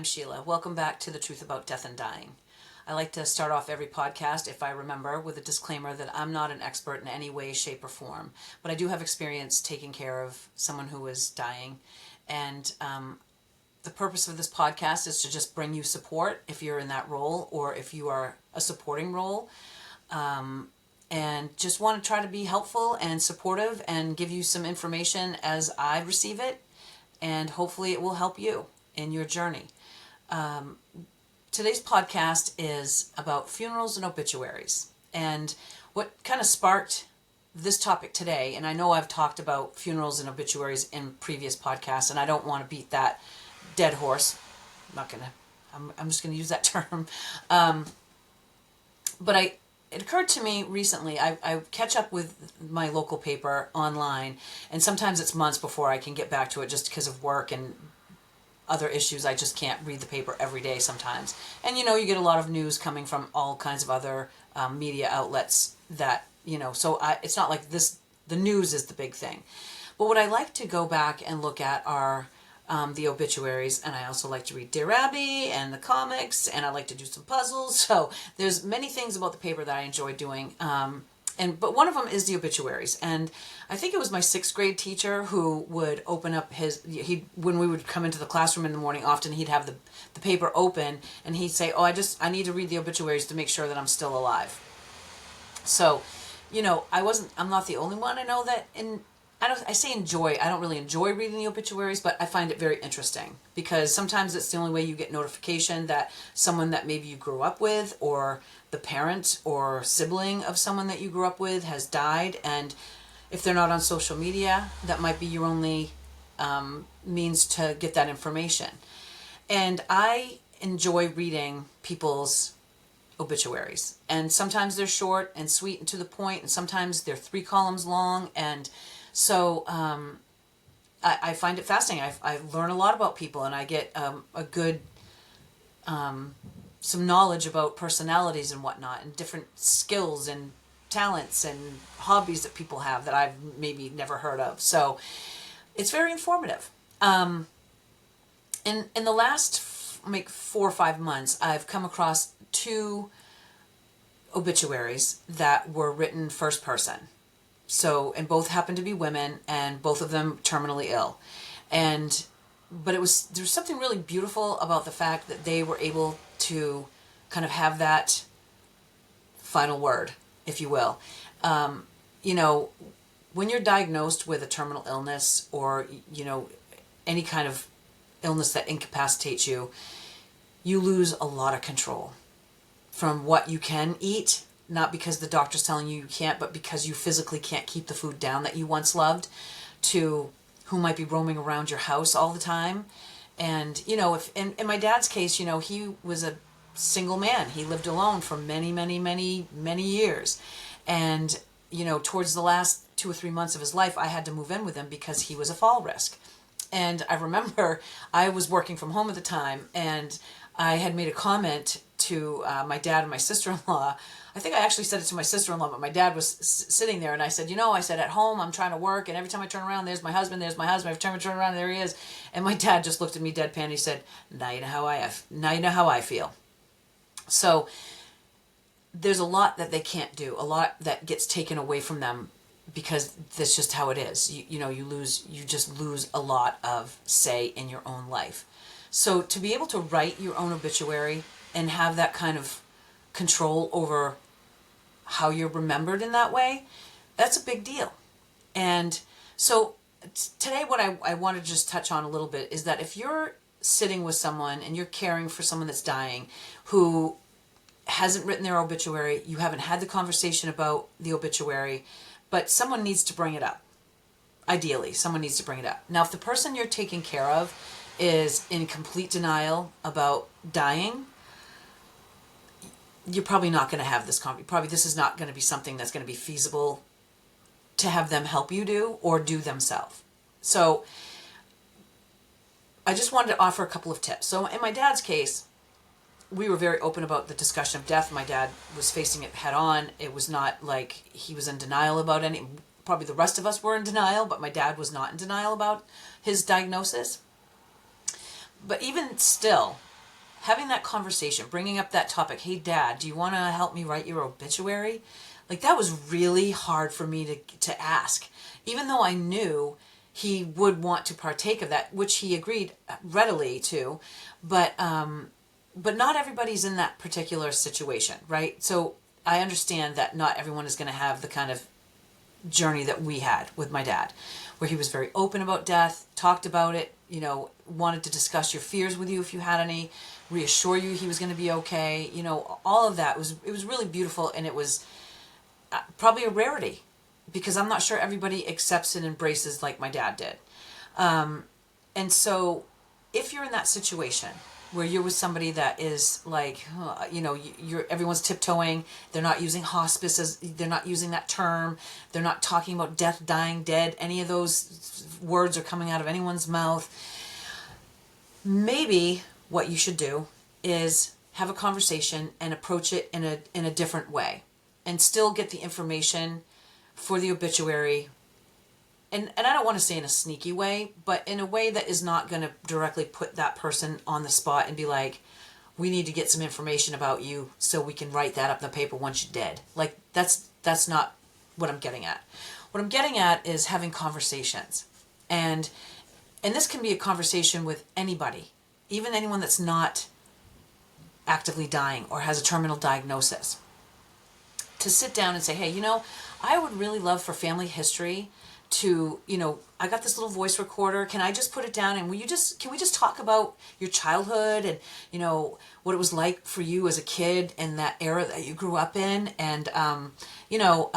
I'm Sheila. Welcome back to The Truth About Death and Dying. I like to start off every podcast, if I remember, with a disclaimer that I'm not an expert in any way, shape, or form, but I do have experience taking care of someone who is dying. And the purpose of this podcast is to just bring you support if you're in that role or if you are a supporting role. And just want to try to be helpful and supportive and give you some information as I receive it. And hopefully it will help you in your journey. Today's podcast is about funerals and obituaries. And what kind of sparked this topic today, and I know I've talked about funerals and obituaries in previous podcasts, and I don't want to beat that dead horse. I'm just going to use that term. But it occurred to me recently, I catch up with my local paper online, and sometimes it's months before I can get back to it just because of work and other issues. I just can't read the paper every day sometimes. And you get a lot of news coming from all kinds of other media outlets that, so it's not like the news is the big thing. But what I like to go back and look at are the obituaries, and I also like to read Dear Abby and the comics, and I like to do some puzzles. So there's many things about the paper that I enjoy doing. But one of them is the obituaries. And I think it was my 6th grade teacher who would open up when we would come into the classroom in the morning, often he'd have the paper open and he'd say, I need to read the obituaries to make sure that I'm still alive. So, I'm not the only one. I know that I say enjoy. I don't really enjoy reading the obituaries, but I find it very interesting because sometimes it's the only way you get notification that someone that maybe you grew up with or the parent or sibling of someone that you grew up with has died. And if they're not on social media, that might be your only means to get that information. And I enjoy reading people's obituaries. And sometimes they're short and sweet and to the point, and sometimes they're 3 columns long. And so I find it fascinating. I learn a lot about people, and I get a good some knowledge about personalities and whatnot, and different skills and talents and hobbies that people have that I've maybe never heard of. So it's very informative. In the last 4 or 5 months, I've come across 2 obituaries that were written first person. And both happened to be women, and both of them terminally ill. But there's something really beautiful about the fact that they were able to kind of have that final word, if you will. When you're diagnosed with a terminal illness or, any kind of illness that incapacitates you, you lose a lot of control from what you can eat. Not because the doctor's telling you can't, but because you physically can't keep the food down that you once loved, to who might be roaming around your house all the time. And, if in my dad's case, he was a single man. He lived alone for many, many, many, many years. And, towards the last 2 or 3 months of his life, I had to move in with him because he was a fall risk. And I remember I was working from home at the time, and I had made a comment to my dad and my sister-in-law. I think I actually said it to my sister-in-law, but my dad was sitting there, and I said, at home I'm trying to work, and every time I turn around, there's my husband. Every time I turn around, there he is. And my dad just looked at me deadpan. He said, now you know how I feel. So there's a lot that they can't do, a lot that gets taken away from them because that's just how it is. You just lose a lot of say in your own life. So to be able to write your own obituary and have that kind of control over how you're remembered in that way, that's a big deal. And so today what I want to just touch on a little bit is that if you're sitting with someone and you're caring for someone that's dying who hasn't written their obituary, you haven't had the conversation about the obituary, but someone needs to bring it up. Ideally, someone needs to bring it up. Now, if the person you're taking care of is in complete denial about dying, you're probably not going to have this conversation. This is not going to be something that's going to be feasible to have them help you do or do themselves. So I just wanted to offer a couple of tips. So in my dad's case, we were very open about the discussion of death. My dad was facing it head on. It was not like he was in denial about any. Probably the rest of us were in denial, but my dad was not in denial about his diagnosis. But even still, having that conversation, bringing up that topic, hey dad, do you want to help me write your obituary? Like that was really hard for me to ask, even though I knew he would want to partake of that, which he agreed readily to, but not everybody's in that particular situation, right? So I understand that not everyone is going to have the kind of journey that we had with my dad, where he was very open about death, talked about it, you know, wanted to discuss your fears with you if you had any, reassure you he was going to be okay, you know, all of that it was really beautiful, and it was probably a rarity because I'm not sure everybody accepts and embraces like my dad did. And so if you're in that situation where you're with somebody that is like, you know, everyone's tiptoeing, they're not using hospice as, they're not using that term, they're not talking about death, dying, dead, any of those words are coming out of anyone's mouth, maybe what you should do is have a conversation and approach it in a different way and still get the information for the obituary. And I don't want to say in a sneaky way, but in a way that is not going to directly put that person on the spot and be like, we need to get some information about you so we can write that up in the paper once you're dead. Like that's not what I'm getting at. What I'm getting at is having conversations. And this can be a conversation with anybody, even anyone that's not actively dying or has a terminal diagnosis. To sit down and say, hey, you know, I would really love for family history to, you know, I got this little voice recorder. Can I just put it down and can we just talk about your childhood and, you know, what it was like for you as a kid and that era that you grew up in, and, you know,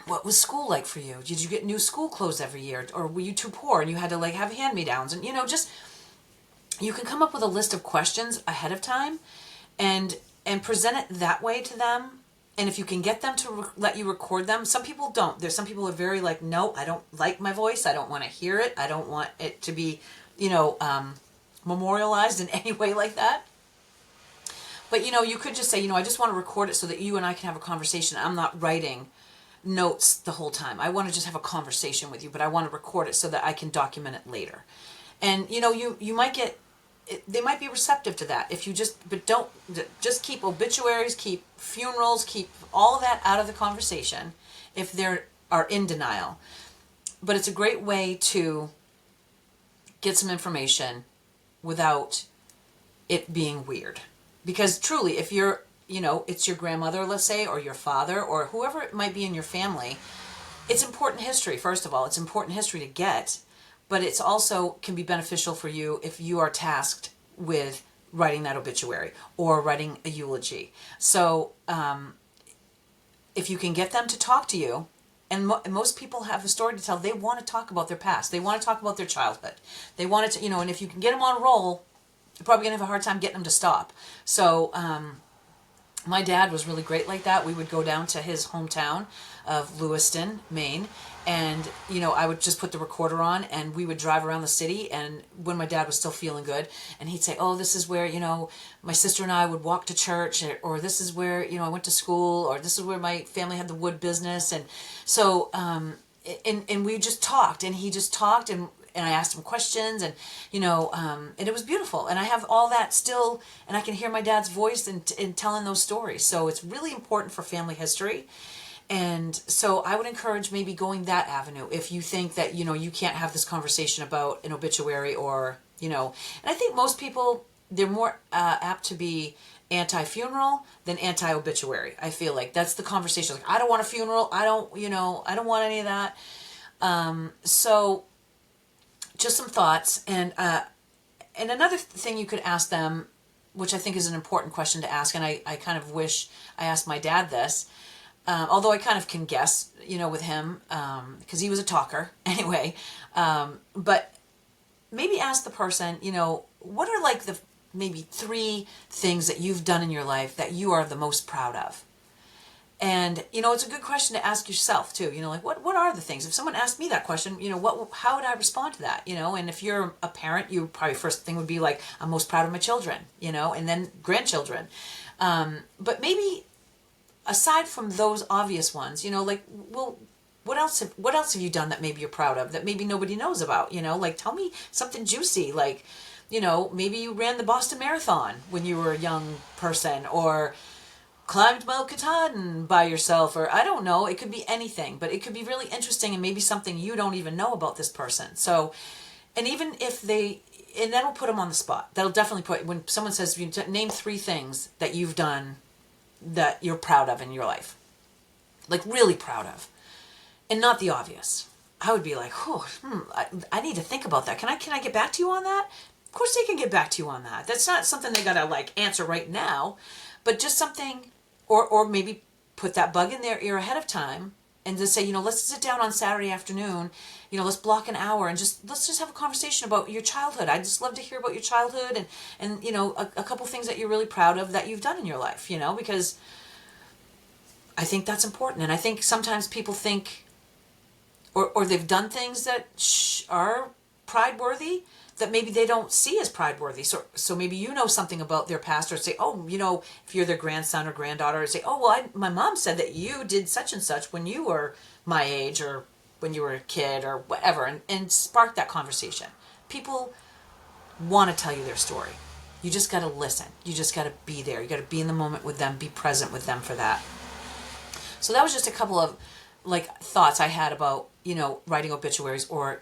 what was school like for you? Did you get new school clothes every year, or were you too poor and you had to like have hand-me-downs? And, you know, just, you can come up with a list of questions ahead of time and present it that way to them. And if you can get them to let you record them, some people don't. There's some people who are very like, no, I don't like my voice. I don't want to hear it. I don't want it to be, you know, memorialized in any way like that. But, you know, you could just say, you know, I just want to record it so that you and I can have a conversation. I'm not writing notes the whole time. I want to just have a conversation with you, but I want to record it so that I can document it later. And, you know, you might get, they might be receptive to that if you just keep obituaries, keep funerals, keep all of that out of the conversation if they are in denial. But it's a great way to get some information without it being weird. Because truly, if you're, you know, it's your grandmother, let's say, or your father, or whoever it might be in your family, it's important history, first of all. It's important history to get. But it's also can be beneficial for you if you are tasked with writing that obituary or writing a eulogy. So if you can get them to talk to you, and most people have a story to tell, they want to talk about their past. They want to talk about their childhood. They want to, you know, and if you can get them on a roll, you're probably going to have a hard time getting them to stop. So my dad was really great like that. We would go down to his hometown of Lewiston, Maine, and, you know, I would just put the recorder on and we would drive around the city, and when my dad was still feeling good, and he'd say, oh, this is where, you know, my sister and I would walk to church, or this is where, you know, I went to school, or this is where my family had the wood business. And so, and we just talked, and he just talked, and I asked him questions, and, you know, and it was beautiful. And I have all that still, and I can hear my dad's voice in telling those stories. So it's really important for family history. And so I would encourage maybe going that avenue if you think that, you know, you can't have this conversation about an obituary, or, you know, and I think most people, they're more apt to be anti-funeral than anti-obituary. I feel like that's the conversation. Like, I don't want a funeral. I don't, you know, I don't want any of that. So just some thoughts. And another thing you could ask them, which I think is an important question to ask, and I kind of wish I asked my dad this, although I kind of can guess, you know, with him, because he was a talker anyway. But maybe ask the person, you know, what are like the maybe 3 things that you've done in your life that you are the most proud of? And, you know, it's a good question to ask yourself too. You know, like what are the things? If someone asked me that question, you know, how would I respond to that? You know, and if you're a parent, you probably first thing would be like, I'm most proud of my children, you know, and then grandchildren. But maybe aside from those obvious ones, you know, like, well, what else have you done that maybe you're proud of that maybe nobody knows about? You know, like, tell me something juicy, like, maybe you ran the Boston Marathon when you were a young person, or climbed Mount Katahdin by yourself, or I don't know. It could be anything, but it could be really interesting and maybe something you don't even know about this person. So, and even if and that'll put them on the spot. That'll definitely when someone says, name 3 things that you've done that you're proud of in your life, like really proud of, and not the obvious. I would be like, I need to think about that. Can I get back to you on that? Of course they can get back to you on that. That's not something they gotta like answer right now, but just something, or maybe put that bug in their ear ahead of time and just say, let's sit down on Saturday afternoon, let's block an hour and let's just have a conversation about your childhood. I'd just love to hear about your childhood and a couple things that you're really proud of that you've done in your life, because I think that's important. And I think sometimes people think, or they've done things that are pride worthy that maybe they don't see as pride worthy. So maybe something about their past, or say, if you're their grandson or granddaughter, say, my mom said that you did such and such when you were my age, or when you were a kid, or whatever, and spark that conversation. People want to tell you their story. You just got to listen. You just got to be there. You got to be in the moment with them, be present with them for that. So that was just a couple of thoughts I had about, writing obituaries, or,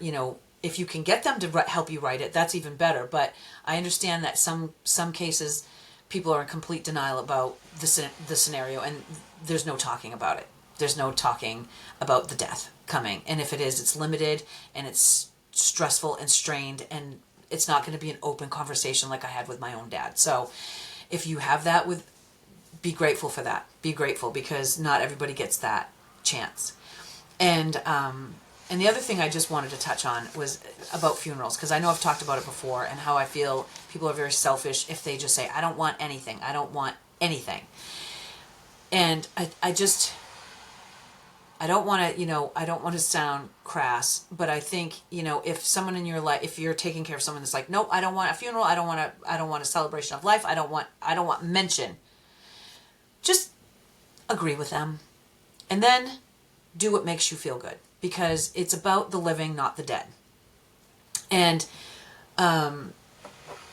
if you can get them to help you write it, that's even better. But I understand that some cases people are in complete denial about the scenario, and there's no talking about it. There's no talking about the death coming. And if it is, it's limited and it's stressful and strained, and it's not going to be an open conversation like I had with my own dad. So if you have that be grateful for that. Be grateful, because not everybody gets that chance. And the other thing I just wanted to touch on was about funerals, because I know I've talked about it before, and how I feel people are very selfish if they just say, I don't want anything. I don't want anything. And I don't want to, I don't want to sound crass, but I think, if someone in your life, if you're taking care of someone that's like, nope, I don't want a funeral. I don't want a celebration of life. I don't want mention. Just agree with them, and then do what makes you feel good, because it's about the living, not the dead. And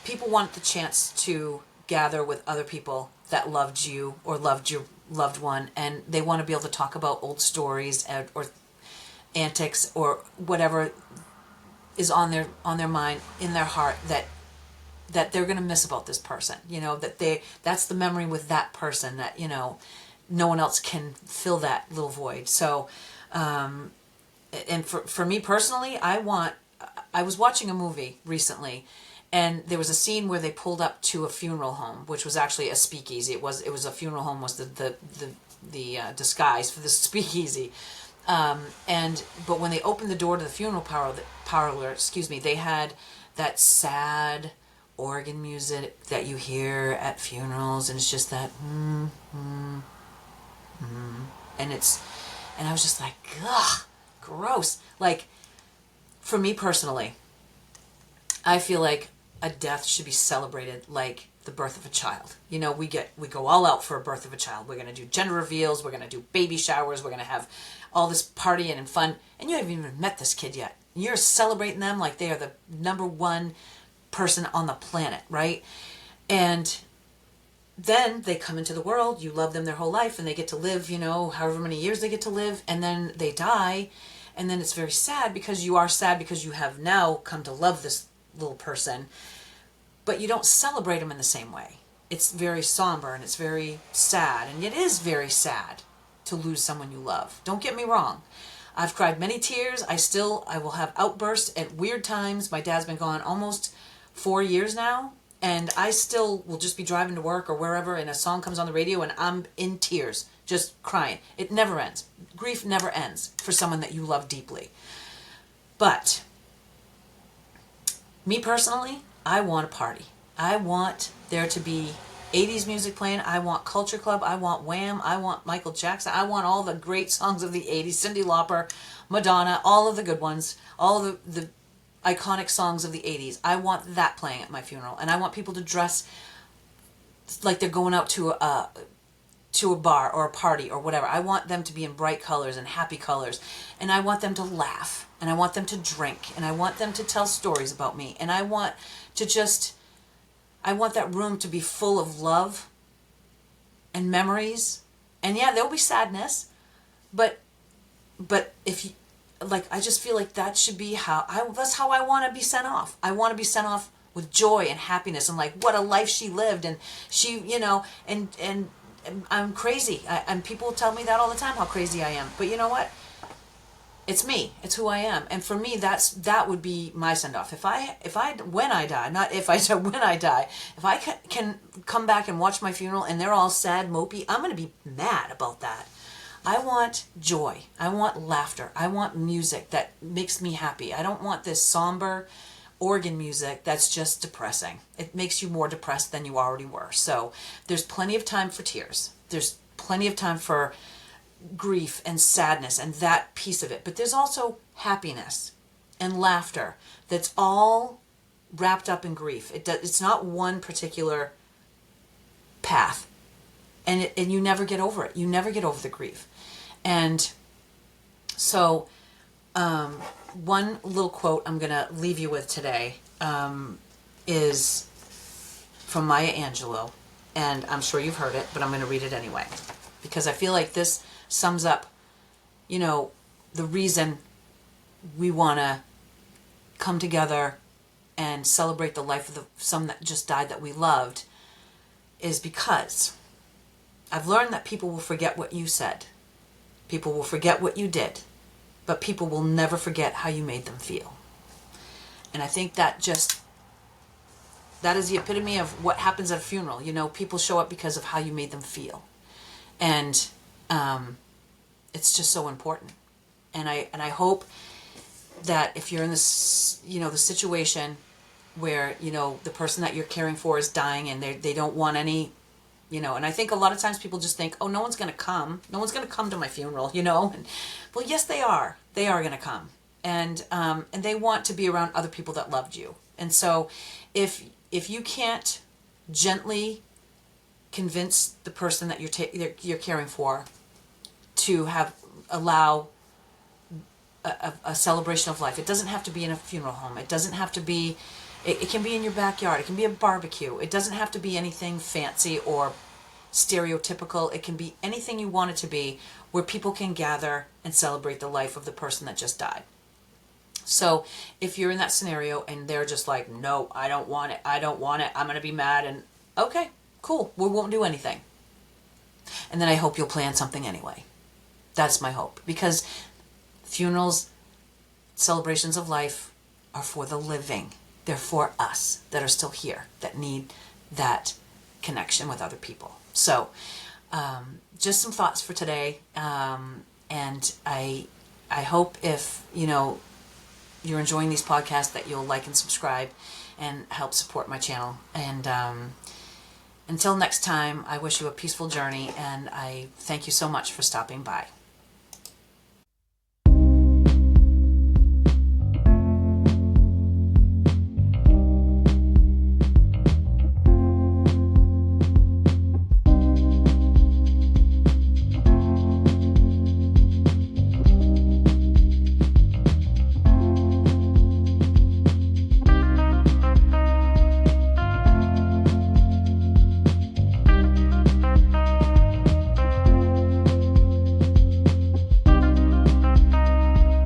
people want the chance to gather with other people that loved you or loved your loved one, and they want to be able to talk about old stories or antics or whatever is on their mind, in their heart, that they're going to miss about this person, that's the memory with that person that, no one else can fill that little void. So, and for me personally, I was watching a movie recently, and there was a scene where they pulled up to a funeral home, which was actually a speakeasy. It was a funeral home, was the disguise for the speakeasy. But when they opened the door to the funeral parlor, they had that sad organ music that you hear at funerals, and it's just that and I was just like, ugh, gross. Like, for me personally, I feel like a death should be celebrated like the birth of a child. We go all out for a birth of a child. We're going to do gender reveals. We're going to do baby showers. We're going to have all this partying and fun. And you haven't even met this kid yet. You're celebrating them like they are the number one person on the planet, right? And then they come into the world. You love them their whole life, and they get to live, however many years they get to live, and then they die. And then it's very sad, because you are sad because you have now come to love this little person, but you don't celebrate them in the same way. It's very somber, and it's very sad, and it is very sad to lose someone you love. Don't get me wrong. I've cried many tears. I will have outbursts at weird times. My dad's been gone almost 4 years now, and I still will just be driving to work or wherever, and a song comes on the radio, and I'm in tears, just crying. It never ends. Grief never ends for someone that you love deeply. But me personally, I want a party. I want there to be 80s music playing. I want Culture Club. I want Wham. I want Michael Jackson. I want all the great songs of the 80s. Cyndi Lauper, Madonna, all of the good ones, all of the iconic songs of the 80s. I want that playing at my funeral. And I want people to dress like they're going out to a bar or a party or whatever. I want them to be in bright colors and happy colors. And I want them to laugh. and I want them to drink, and I want them to tell stories about me, and I want that room to be full of love and memories. And yeah, there'll be sadness, but if you, like, I just feel like that should be that's how I want to be sent off. I want to be sent off with joy and happiness and like, what a life she lived, and she, and I'm crazy. And people tell me that all the time, how crazy I am. But you know what? It's me. It's who I am. And for me, that would be my send off. When I die, not if I die, when I die, if I can come back and watch my funeral and they're all sad, mopey, I'm going to be mad about that. I want joy. I want laughter. I want music that makes me happy. I don't want this somber organ music that's just depressing. It makes you more depressed than you already were. So there's plenty of time for tears. There's plenty of time for grief and sadness and that piece of it. But there's also happiness and laughter that's all wrapped up in grief. It's not one particular path. And you never get over it. You never get over the grief. And so one little quote I'm going to leave you with today is from Maya Angelou. And I'm sure you've heard it, but I'm going to read it anyway. Because I feel like this sums up, the reason we want to come together and celebrate the life of some that just died that we loved, is because I've learned that people will forget what you said. People will forget what you did. But people will never forget how you made them feel. And I think that is the epitome of what happens at a funeral. People show up because of how you made them feel. And it's just so important. And I hope that if you're in this, the situation where, the person that you're caring for is dying and they don't want any, and I think a lot of times people just think, oh, no one's going to come. No one's going to come to my funeral, And, well, yes, they are. They are going to come. And they want to be around other people that loved you. And so if you can't gently convince the person that you're caring for to allow a celebration of life. It doesn't have to be in a funeral home. It doesn't have to be, it can be in your backyard. It can be a barbecue. It doesn't have to be anything fancy or stereotypical. It can be anything you want it to be, where people can gather and celebrate the life of the person that just died. So if you're in that scenario and they're just like, no, I don't want it. I'm going to be mad. And okay, cool. We won't do anything. And then I hope you'll plan something anyway. That's my hope. Because funerals, celebrations of life are for the living. They're for us that are still here, that need that connection with other people. So just some thoughts for today. And I hope if, you're enjoying these podcasts, that you'll like and subscribe and help support my channel. And until next time, I wish you a peaceful journey, and I thank you so much for stopping by.